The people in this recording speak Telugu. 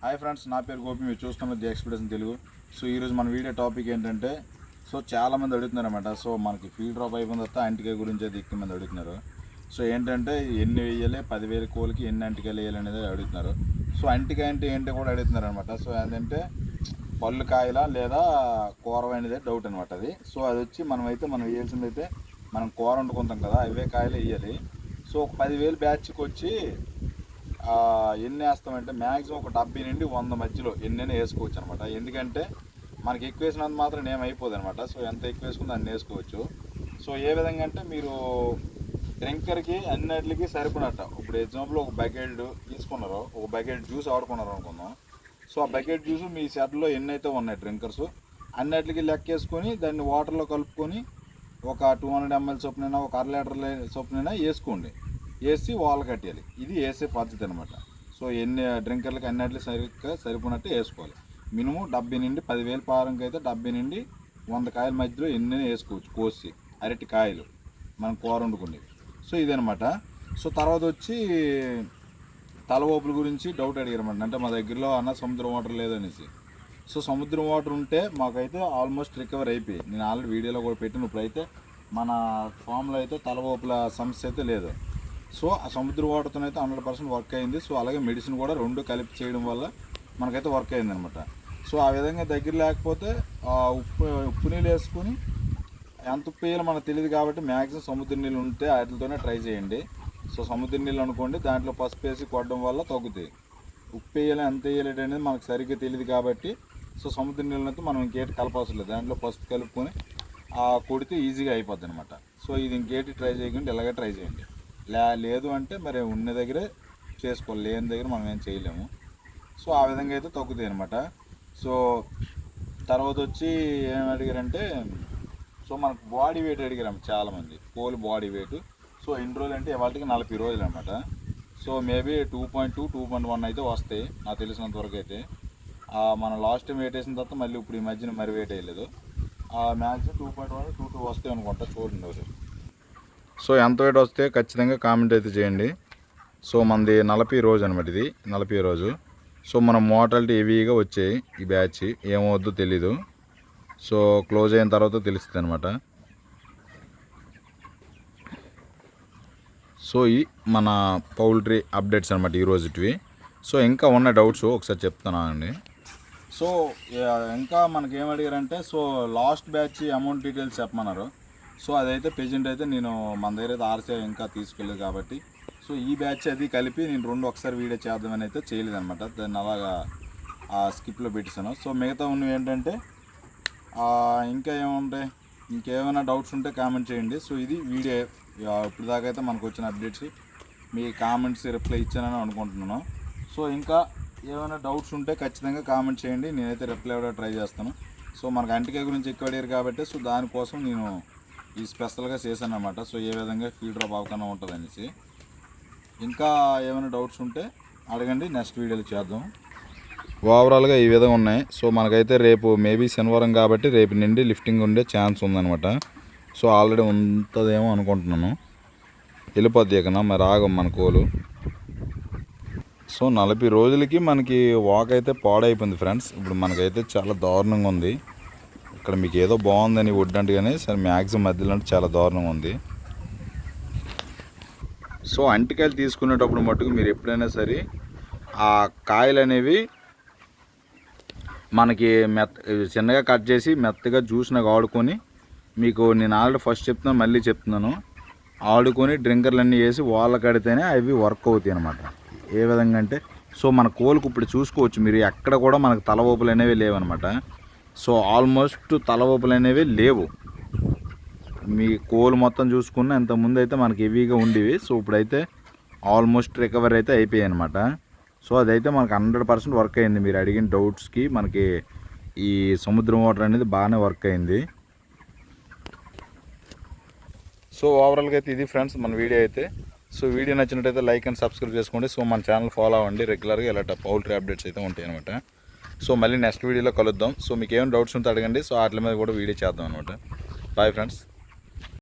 హాయ్ ఫ్రెండ్స్, నా పేరు గోపి. మీరు చూస్తున్నది ది ఎక్స్పీరియన్స్ తెలుగు. సో ఈరోజు మన వీడియో టాపిక్ ఏంటంటే, సో చాలామంది అడుగుతున్నారు అనమాట. సో మనకి ఫీల్డ్ డ్రాప్ అయిపోయిన తర్వాత అంటికాయ గురించి అయితే ఎక్కువ మంది అడుగుతున్నారు. సో ఏంటంటే ఎన్ని వేయాలి, 10,000 కోళ్ళకి ఎన్ని అంటికాయలు వేయాలి అనేది అడుగుతున్నారు. సో అంటికాయ అంటే ఏంటో కూడా అడుగుతున్నారు అనమాట. సో ఏంటంటే పళ్ళు కాయలా లేదా కూర అనేది డౌట్ అనమాట అది. సో అది వచ్చి మనం వేయాల్సింది అయితే మనం కూర వండుకుంటాం కదా, అవే కాయలు వేయాలి. సో ఒక 10,000 బ్యాచ్కి వచ్చి ఎన్ని వేస్తామంటే మ్యాక్సిమం ఒక 70 నుండి 100 మధ్యలో ఎన్నైనా వేసుకోవచ్చు అనమాట. ఎందుకంటే మనకి ఎక్కువ వేసినంత మాత్రం ఏమైపోదు అనమాట. సో ఎంత ఎక్కువ వేసుకుందో అన్ని వేసుకోవచ్చు. సో ఏ విధంగా అంటే మీరు డ్రింకర్కి అన్నిటికి సరిపడట. ఇప్పుడు ఎగ్జాంపుల్ ఒక బకెట్ తీసుకున్నారు, ఒక బకెట్ జ్యూస్ ఆడుకున్నారు అనుకుందాం. సో ఆ బకెట్ జ్యూస్ మీ షర్ట్లో ఎన్నైతే ఉన్నాయి డ్రింకర్స్ అన్నిటికి లెక్కేసుకొని దాన్ని వాటర్లో కలుపుకొని ఒక 200 ml చొప్పునైనా ఒక 1/2 లీటర్ చొప్పునైనా వేసుకోండి. వేసి వాల్ కట్టేయాలి. ఇది వేసే పద్ధతి అనమాట. సో ఎన్ని డ్రింకర్లకి అన్నిటికి సరిపోయినట్టు వేసుకోవాలి. మినిమం 70 నుండి 10,000 పారంకి అయితే 70 నుండి 100 కాయల మధ్యలో ఎన్ని వేసుకోవచ్చు కోసి, అరటి కాయలు మనం కూర వండుకునేవి. సో ఇదనమాట. సో తర్వాత వచ్చి తలవోపుల గురించి డౌట్ అడిగారన్నమాట. అంటే మా దగ్గరలో సముద్రం వాటర్ లేదనేసి. సో సముద్రం వాటర్ ఉంటే మాకైతే ఆల్మోస్ట్ రికవర్ అయిపోయి, నేను ఆల్రెడీ వీడియోలో కూడా పెట్టిన. ఇప్పుడైతే మన ఫామ్లో అయితే తలవోపుల సమస్య అయితే లేదు. సో ఆ సముద్ర వాటర్తో అయితే 100% వర్క్ అయింది. సో అలాగే మెడిసిన్ కూడా 2 కలిపి చేయడం వల్ల మనకైతే వర్క్ అయింది అనమాట. సో ఆ విధంగా దగ్గర లేకపోతే ఉప్పు నీళ్ళు వేసుకొని, ఎంత ఉప్పు వేయాలో మనకు తెలియదు కాబట్టి మ్యాక్సిమం సముద్ర నీళ్ళు ఉంటే వాటితోనే ట్రై చేయండి. సో సముద్ర నీళ్ళు అనుకోండి, దాంట్లో పసుపు వేసి కొట్టడం వల్ల తగ్గుతాయి. ఉప్పు వేయాలి ఎంత వేయాలి అనేది మనకు సరిగ్గా తెలియదు కాబట్టి సో సముద్ర నీళ్ళతో మనం ఇంకేటి కలపవసరం లేదు. దాంట్లో పసుపు కలుపుకొని కొడితే ఈజీగా అయిపోద్ది అనమాట. సో ఇది ఇంకేటి ట్రై చేయకుండా ఇలాగే ట్రై చేయండి. లేదు అంటే మరి ఉన్న దగ్గరే చేసుకోవాలి, లేని దగ్గర మనం ఏం చేయలేము. సో ఆ విధంగా అయితే తగ్గుతాయి అనమాట. సో తర్వాత వచ్చి ఏం అడిగారంటే, సో మనకు బాడీ వెయిట్ అడిగారు చాలామంది, కోల్ బాడీ వెయిట్. సో ఎన్ని రోజులు అంటే ఇవాళకి 40 రోజులు అనమాట. సో మేబీ 2.2, 2.1 అయితే వస్తాయి నాకు తెలిసినంత వరకు అయితే. మనం లాస్ట్ టైం వెయిట్ వేసిన తర్వాత మళ్ళీ ఇప్పుడు ఈ మధ్యన మరి వెయిట్ వేయలేదు. మ్యాక్సిమం 2.1, 2.2 వస్తాయి అనుకుంటా, చూడండి ఒకసారి. సో ఎంత వెయిట్ వస్తే ఖచ్చితంగా కామెంట్ అయితే చేయండి. సో మనది 40 రోజు అనమాట, ఇది 40 రోజు. సో మనం మోటాలిటీ హెవీగా వచ్చాయి. ఈ బ్యాచ్ ఏమవుద్దో తెలీదు. సో క్లోజ్ అయిన తర్వాత తెలుస్తుంది అనమాట. సో ఈ మన పౌల్ట్రీ అప్డేట్స్ అనమాట ఈరోజుటివి. సో ఇంకా ఉన్న డౌట్స్ ఒకసారి చెప్తున్నానండి. సో ఇంకా మనకి ఏమడిగారంటే, so last batch amount details చెప్పమన్నారు. సో అదైతే ప్రెజెంట్ అయితే నేను మన దగ్గర అయితే ఆర్సీ ఇంకా తీసుకెళ్ళలేదు కాబట్టి, సో ఈ బ్యాచ్ అది కలిపి నేను 2 ఒకసారి వీడియో చేద్దామని అయితే చేయలేదన్నమాట. దాన్ని అలాగా స్కిప్లో పెట్టేశాను. సో మిగతా ఉన్నవి ఏంటంటే ఇంకా ఏముంటాయి, ఇంకేమైనా డౌట్స్ ఉంటే కామెంట్ చేయండి. సో ఇది వీడియో. ఇప్పుడు దాకా అయితే మనకు వచ్చిన అప్డేట్స్ మీ కామెంట్స్ రిప్లై ఇచ్చానని అనుకుంటున్నాను. సో ఇంకా ఏమైనా డౌట్స్ ఉంటే ఖచ్చితంగా కామెంట్ చేయండి, నేనైతే రిప్లై ఇవ్వడానికి ట్రై చేస్తాను. సో మనకు అంటికాయ గురించి ఎక్కువ అడిగారు కాబట్టి సో దానికోసం నేను ఈ స్పెషల్గా చేశాను అనమాట. సో ఏ విధంగా ఫీల్డ్ డ్రాప్ అవ్వకుండా ఉంటుంది అనేసి. ఇంకా ఏమైనా డౌట్స్ ఉంటే అడగండి, నెక్స్ట్ వీడియోలో చేద్దాం. ఓవరాల్గా ఈ విధంగా ఉన్నాయి. సో మనకైతే రేపు మేబీ శనివారం కాబట్టి రేపు నుండి లిఫ్టింగ్ ఉండే ఛాన్స్ ఉందనమాట. సో ఆల్రెడీ ఉంటుందేమో అనుకుంటున్నాను. వెళ్ళిపోద్ది ఇకనా మరి ఆగం మన కోలు. సో 40 రోజులకి మనకి వాక్ అయితే పాడైపోయింది ఫ్రెండ్స్. ఇప్పుడు మనకైతే చాలా దారుణంగా ఉంది. ఇక్కడ మీకు ఏదో బాగుందని వడ్డంటగానే సరే మ్యాక్సిమం మధ్యలో అంటే చాలా దారుణంగా ఉంది. సో అంటికాయలు తీసుకునేటప్పుడు మట్టుకు మీరు ఎప్పుడైనా సరే ఆ కాయలు అనేవి మనకి చిన్నగా కట్ చేసి మెత్తగా జ్యూస్నాగా ఆడుకొని, మీకు నేను ఆల్రెడీ ఫస్ట్ చెప్తున్నాను మళ్ళీ చెప్తున్నాను, ఆడుకొని డ్రింకర్లన్నీ వేసి వాళ్ళ కడితేనే అవి వర్క్ అవుతాయి అనమాట. ఏ విధంగా అంటే, సో మన కోలుకు ఇప్పుడు చూసుకోవచ్చు మీరు, ఎక్కడ కూడా మనకు తలవోపులు అనేవి లేవన్నమాట. సో ఆల్మోస్ట్ తలవోపులు అనేవి లేవు. మీ కోలు మొత్తం చూసుకున్న ఇంతకుముందు అయితే మనకి హెవీగా ఉండేవి. సో ఇప్పుడైతే ఆల్మోస్ట్ రికవర్ అయితే అయిపోయాయి అనమాట. సో అదైతే మనకు 100% వర్క్ అయింది. మీరు అడిగిన డౌట్స్కి మనకి ఈ సముద్రం వాటర్ అనేది బాగానే వర్క్ అయింది. సో ఓవరాల్గా అయితే ఇది ఫ్రెండ్స్ మన వీడియో అయితే. సో వీడియో నచ్చినట్టయితే లైక్ అండ్ సబ్స్క్రైబ్ చేసుకోండి. సో మన ఛానల్ ఫాలో అవ్వండి, రెగ్యులర్గా ఇలాంటి పౌల్ట్రీ అప్డేట్స్ అయితే ఉంటాయి అనమాట. సో మళ్ళీ నెక్స్ట్ వీడియోలో కలుద్దాం. సో మీకు ఏమైనా డౌట్స్ ఉంటే అడగండి. సో వాటి మీద కూడా వీడియో చేద్దాం అనమాట. Boy friends.